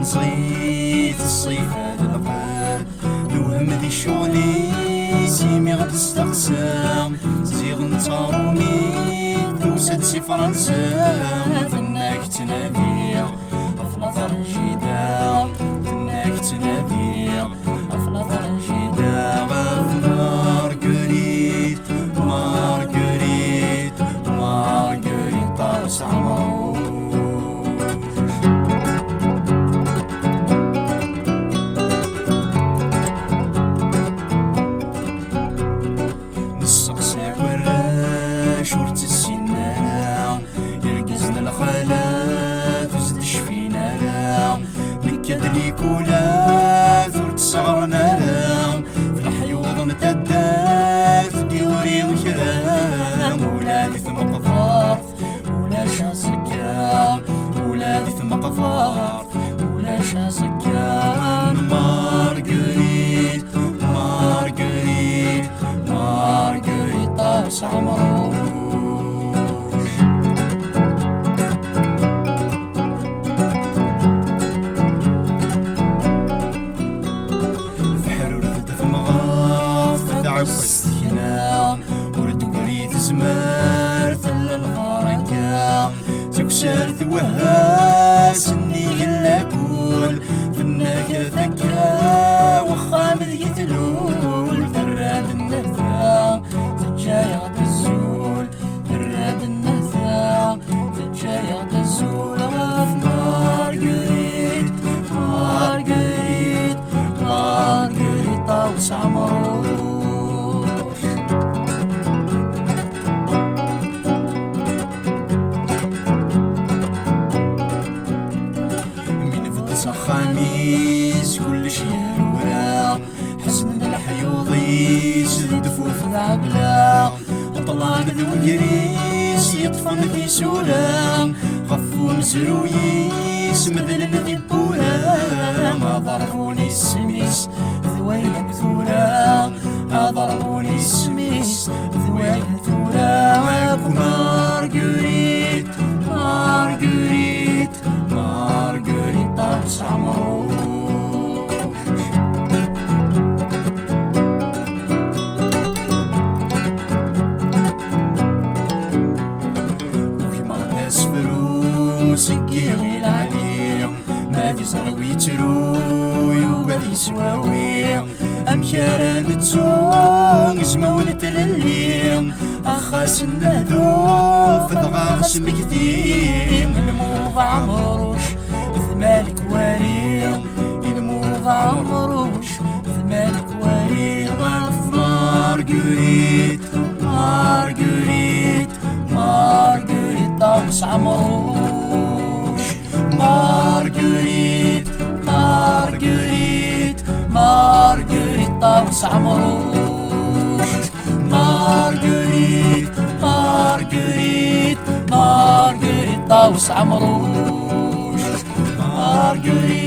صغيت الصيف هذا الغار الوهم ذي شغلي سيمي غد استقسام زيغ نتارومي دوسة سي فرنسا فناك تنادي أفلاط الجدار فناك تنادي أفلاط الجدار مارغريت مارغريت مارغريت طاوس عمروش شورت السنارة يرقزنا الخالات وزد شفينا لا نكاد ليكولا ثورت صغرنا لا في الحيوض نتدات ديوري وكرام ولادي ثم قفار ولا شاسكا ولادي ثم قفار ولا شاسكا مارغريت مارغريت مارغريت طاوس عمروش السكينة ورد وريد زمار ثل الغرقة تكسر ثوهاس اني قلا كول فناك ذكا وخام ذي ثلول ثراد النثا ثجايا غتزول ثراد النثا ثجايا غتزول غاف مارغريت مارغريت مارغريت طاوس عمروش خميس كلش يروى حسن الحيوضي سد فوف العقلة طلان ذو يريس يطفن في سولا غفو مزرويس مثل ذي بولا ما ضربوني السميس ذويلك ثولا ما ضربوني السميس ذويلك ثولا مارغريت مارغريت مارغريت طاوس عمروش وكيما الناس فلوس يقيغي العليم ما في زروي تروي وبادي سواوي أمكار متسوق زمولة لليم أخاس النهدوف ضغاغس مكتيم الموضع عمروش ثمالك وريم الموضع عمروش ثمالك وريم مارغريت مارغريت مارغريت طاوس عمروش مارغريت مارغريت مارغريت طاوس عمروش مارغريت مارغريت مارغريت طاوس عمروش مارغريت